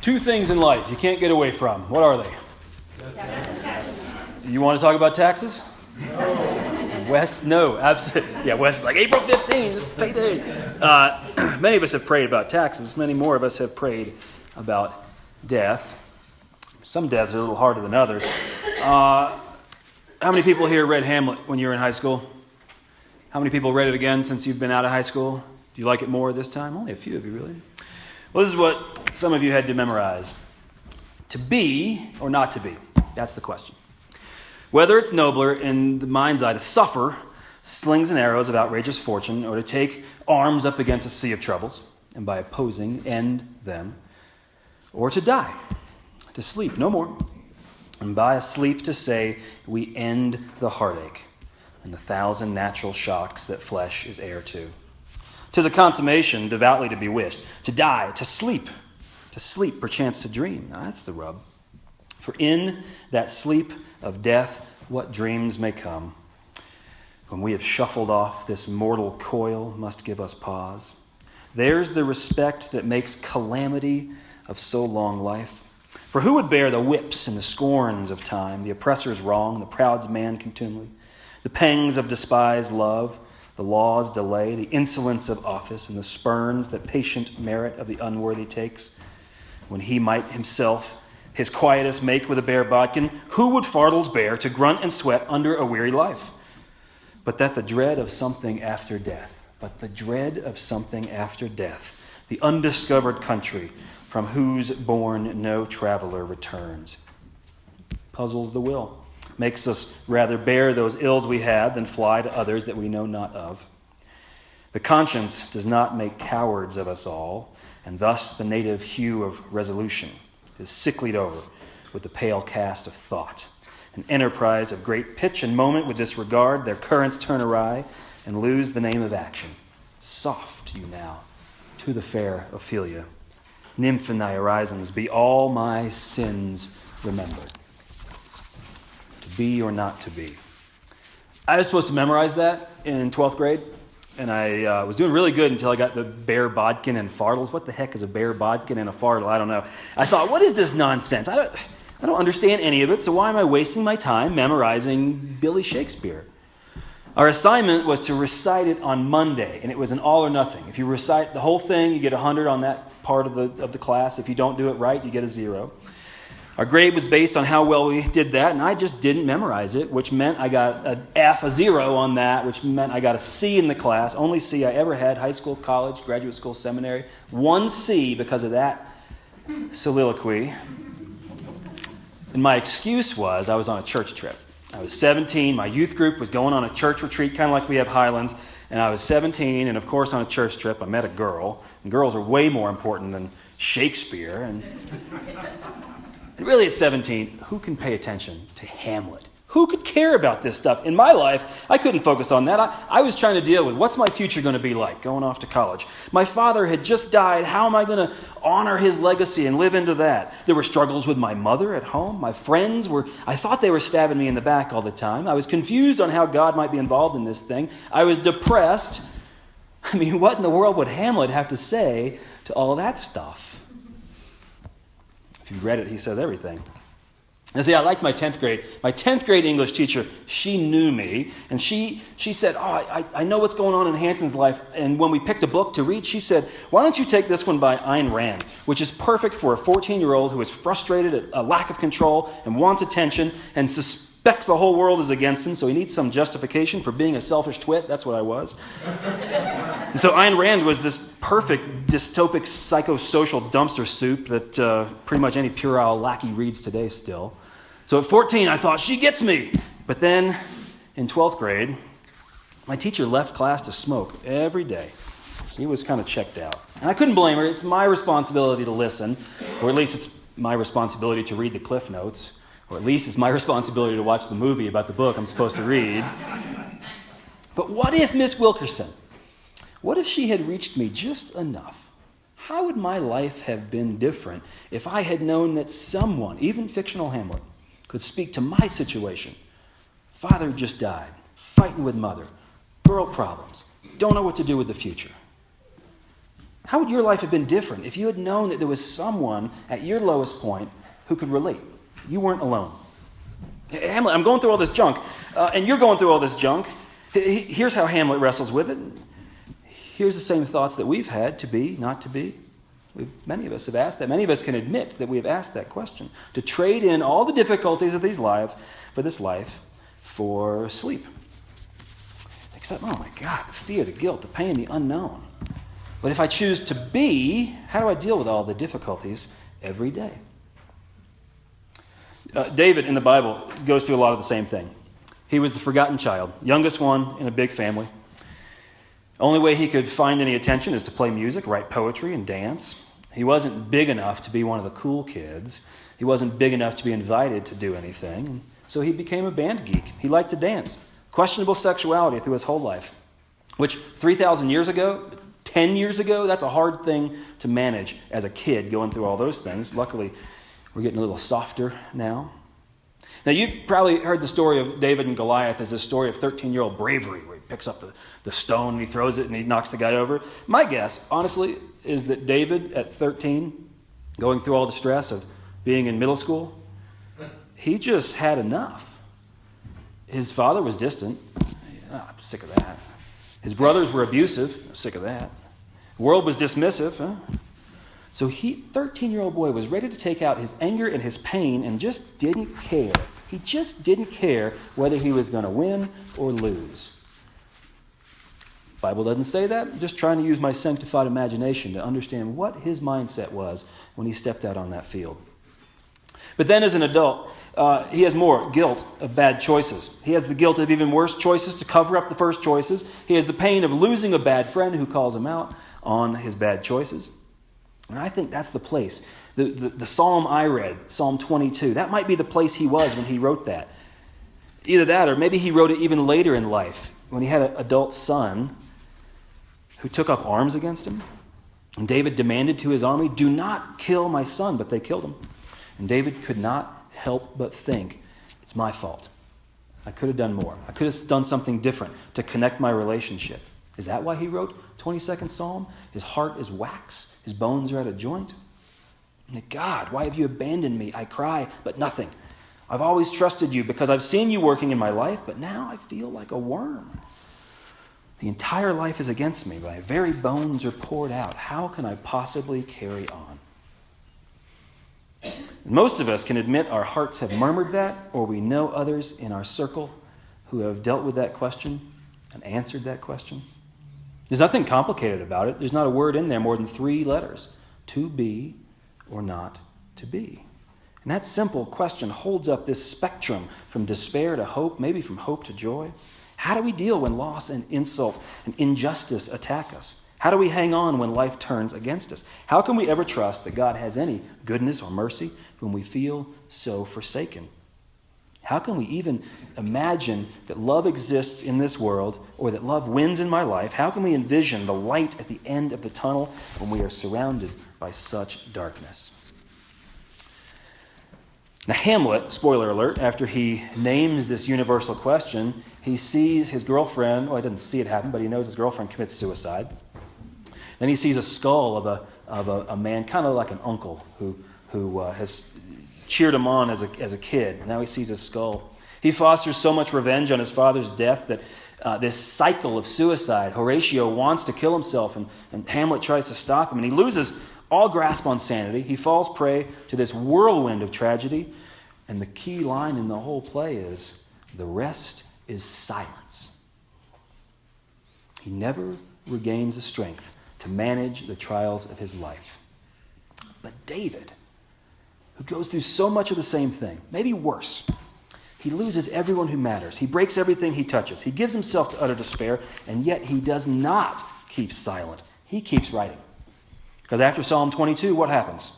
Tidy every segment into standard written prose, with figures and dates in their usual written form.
Two things in life you can't get away from. What are they? You want to talk about taxes? No. Wes, no. Absolutely. Yeah, Wes is like, April 15th, payday. Many of us have prayed about taxes. Many more of us have prayed about death. Some deaths are a little harder than others. How many people here read Hamlet when you were in high school? How many people read it again since you've been out of high school? Do you like it more this time? Only a few of you, really. Well, this is what some of you had to memorize. To be or not to be? That's the question. Whether it's nobler in the mind's eye to suffer slings and arrows of outrageous fortune, or to take arms up against a sea of troubles, and by opposing end them, or to die, to sleep no more, and by a sleep to say we end the heartache and the thousand natural shocks that flesh is heir to. 'Tis a consummation devoutly to be wished, to die, to sleep perchance to dream. Now, that's the rub. For in that sleep of death, what dreams may come, when we have shuffled off this mortal coil, must give us pause. There's the respect that makes calamity of so long life. For who would bear the whips and the scorns of time, the oppressor's wrong, the proud's man contumely, the pangs of despised love, the law's delay, the insolence of office, and the spurns that patient merit of the unworthy takes, when he might himself his quietest make with a bare bodkin? Who would fardels bear to grunt and sweat under a weary life? But that the dread of something after death, the undiscovered country from whose bourne no traveler returns, puzzles the will, makes us rather bear those ills we have than fly to others that we know not of. The conscience does not make cowards of us all, and thus the native hue of resolution is sicklied over with the pale cast of thought. An enterprise of great pitch and moment with disregard, their currents turn awry and lose the name of action. Soft you now to the fair Ophelia. Nymph in thy horizons, be all my sins remembered. To be or not to be. I was supposed to memorize that in 12th grade, and I was doing really good until I got the bare bodkin and fardels. What the heck is a bare bodkin and a fardel? I don't know. I thought, what is this nonsense? I don't understand any of it, so why am I wasting my time memorizing Billy Shakespeare? Our assignment was to recite it on Monday, and it was an all or nothing. If you recite the whole thing, you get 100 on that part of the class. If you don't do it right, you get a 0. Our grade was based on how well we did that, and I just didn't memorize it, which meant I got an F, a 0 on that, which meant I got a C in the class. Only C I ever had, high school, college, graduate school, seminary. 1 C because of that soliloquy. And my excuse was I was on a church trip. I was 17. My youth group was going on a church retreat, kind of like we have Highlands. And I was 17, and of course on a church trip I met a girl. And girls are way more important than Shakespeare. And really at 17, who can pay attention to Hamlet? Who could care about this stuff? In my life, I couldn't focus on that. I was trying to deal with what's my future going to be like going off to college. My father had just died. How am I going to honor his legacy and live into that? There were struggles with my mother at home. My friends I thought they were stabbing me in the back all the time. I was confused on how God might be involved in this thing. I was depressed. I mean, what in the world would Hamlet have to say to all of that stuff? If you read it, he says everything. And see, I liked my 10th grade. My 10th grade English teacher, she knew me, and she said, I know what's going on in Hansen's life. And when we picked a book to read, she said, why don't you take this one by Ayn Rand, which is perfect for a 14-year-old who is frustrated at a lack of control and wants attention and suspects the whole world is against him, so he needs some justification for being a selfish twit. That's what I was. And so Ayn Rand was this perfect dystopic psychosocial dumpster soup that pretty much any puerile lackey reads today still. So at 14, I thought, she gets me. But then in 12th grade, my teacher left class to smoke every day. She was kind of checked out. And I couldn't blame her. It's my responsibility to listen, or at least it's my responsibility to read the Cliff Notes, or at least it's my responsibility to watch the movie about the book I'm supposed to read. But what if Miss Wilkerson, what if she had reached me just enough? How would my life have been different if I had known that someone, even fictional Hamlet, could speak to my situation? Father just died, fighting with mother, girl problems, don't know what to do with the future. How would your life have been different if you had known that there was someone at your lowest point who could relate? You weren't alone. Hamlet, I'm going through all this junk, and you're going through all this junk. Here's how Hamlet wrestles with it. Here's the same thoughts that we've had, to be, not to be. Many of us have asked that. Many of us can admit that we have asked that question. To trade in all the difficulties of this life for sleep. Except, oh my God, the fear, the guilt, the pain, the unknown. But if I choose to be, how do I deal with all the difficulties every day? David in the Bible goes through a lot of the same thing. He was the forgotten child, youngest one in a big family. Only way he could find any attention is to play music, write poetry, and dance. He wasn't big enough to be one of the cool kids. He wasn't big enough to be invited to do anything. So he became a band geek. He liked to dance. Questionable sexuality through his whole life, which 3,000 years ago, 10 years ago, that's a hard thing to manage as a kid going through all those things. Luckily, we're getting a little softer now. Now, you've probably heard the story of David and Goliath as a story of 13-year-old bravery, where he picks up the stone and he throws it and he knocks the guy over. My guess, honestly, is that David at 13, going through all the stress of being in middle school, he just had enough. His father was distant. I'm sick of that. His brothers were abusive. I'm sick of that. The world was dismissive. So 13-year-old boy was ready to take out his anger and his pain and just didn't care. He just didn't care whether he was going to win or lose. The Bible doesn't say that. I'm just trying to use my sanctified imagination to understand what his mindset was when he stepped out on that field. But then as an adult, he has more guilt of bad choices. He has the guilt of even worse choices to cover up the first choices. He has the pain of losing a bad friend who calls him out on his bad choices. And I think that's the place. The psalm I read, Psalm 22, that might be the place he was when he wrote that. Either that or maybe he wrote it even later in life when he had an adult son who took up arms against him. And David demanded to his army, "Do not kill my son," but they killed him. And David could not help but think, it's my fault. I could have done more. I could have done something different to connect my relationship. Is that why he wrote 22nd Psalm? His heart is wax. His bones are at a joint. God, why have you abandoned me? I cry, but nothing. I've always trusted you because I've seen you working in my life, but now I feel like a worm. The entire life is against me. My very bones are poured out. How can I possibly carry on? Most of us can admit our hearts have murmured that, or we know others in our circle who have dealt with that question and answered that question. There's nothing complicated about it. There's not a word in there more than 3 letters. To be or not to be. And that simple question holds up this spectrum from despair to hope, maybe from hope to joy. How do we deal when loss and insult and injustice attack us? How do we hang on when life turns against us? How can we ever trust that God has any goodness or mercy when we feel so forsaken? How can we even imagine that love exists in this world or that love wins in my life? How can we envision the light at the end of the tunnel when we are surrounded by such darkness? Now, Hamlet, spoiler alert, after he names this universal question, he sees his girlfriend, well, he doesn't see it happen, but he knows his girlfriend commits suicide. Then he sees a skull of a man, kind of like an uncle, who has cheered him on as a kid. Now he sees his skull. He fosters so much revenge on his father's death that this cycle of suicide, Horatio wants to kill himself, and Hamlet tries to stop him, and he loses all grasp on sanity. He falls prey to this whirlwind of tragedy, and the key line in the whole play is, the rest is silence. He never regains the strength to manage the trials of his life. But David, who goes through so much of the same thing, maybe worse, he loses everyone who matters. He breaks everything he touches. He gives himself to utter despair, and yet he does not keep silent. He keeps writing. Because after Psalm 22, what happens?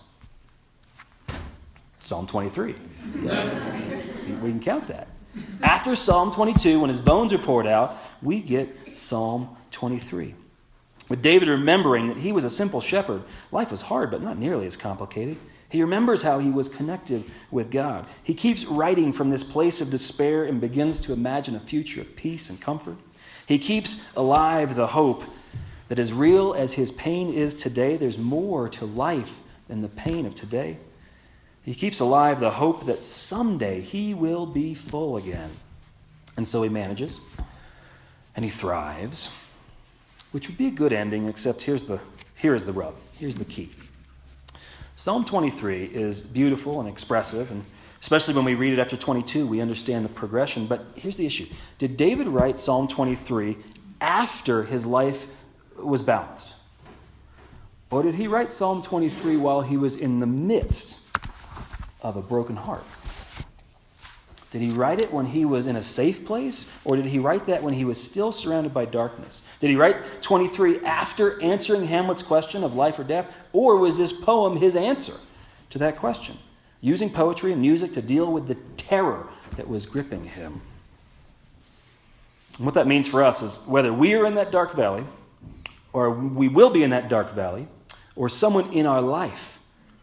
Psalm 23. Yeah. We can count that. After Psalm 22, when his bones are poured out, we get Psalm 23. With David remembering that he was a simple shepherd, life was hard, but not nearly as complicated. He remembers how he was connected with God. He keeps writing from this place of despair and begins to imagine a future of peace and comfort. He keeps alive the hope that as real as his pain is today, there's more to life than the pain of today. He keeps alive the hope that someday he will be full again. And so he manages, and he thrives, which would be a good ending, except here is the rub. Here's the key. Psalm 23 is beautiful and expressive, and especially when we read it after 22, we understand the progression. But here's the issue. Did David write Psalm 23 after his life was balanced? Or did he write Psalm 23 while he was in the midst of a broken heart? Did he write it when he was in a safe place? Or did he write that when he was still surrounded by darkness? Did he write 23 after answering Hamlet's question of life or death? Or was this poem his answer to that question, using poetry and music to deal with the terror that was gripping him? And what that means for us is whether we are in that dark valley, or we will be in that dark valley, or someone in our life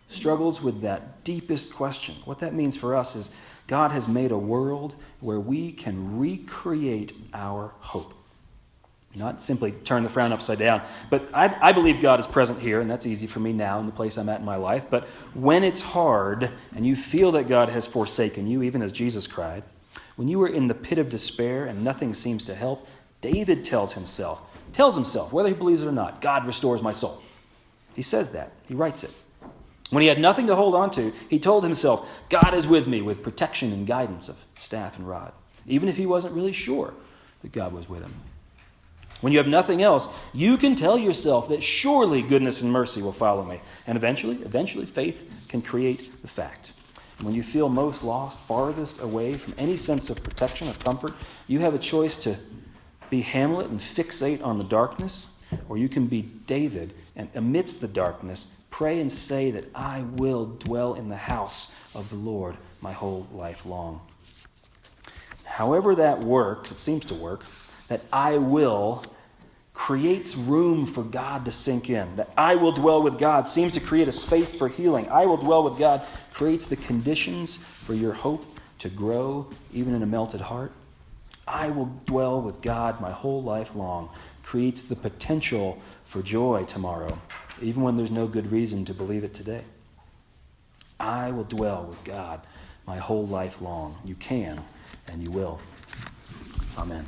struggles with that deepest question, what that means for us is God has made a world where we can recreate our hope. Not simply turn the frown upside down. But I believe God is present here, and that's easy for me now in the place I'm at in my life. But when it's hard and you feel that God has forsaken you, even as Jesus cried, when you are in the pit of despair and nothing seems to help, David tells himself, whether he believes it or not, God restores my soul. He says that. He writes it. When he had nothing to hold on to, he told himself, God is with me with protection and guidance of staff and rod, even if he wasn't really sure that God was with him. When you have nothing else, you can tell yourself that surely goodness and mercy will follow me. And eventually faith can create the fact. When you feel most lost, farthest away from any sense of protection or comfort, you have a choice to be Hamlet and fixate on the darkness, or you can be David and amidst the darkness, pray and say that I will dwell in the house of the Lord my whole life long. However that works, it seems to work, that I will creates room for God to sink in. That I will dwell with God seems to create a space for healing. I will dwell with God creates the conditions for your hope to grow even in a melted heart. I will dwell with God my whole life long creates the potential for joy tomorrow, even when there's no good reason to believe it today. I will dwell with God my whole life long. You can and you will. Amen.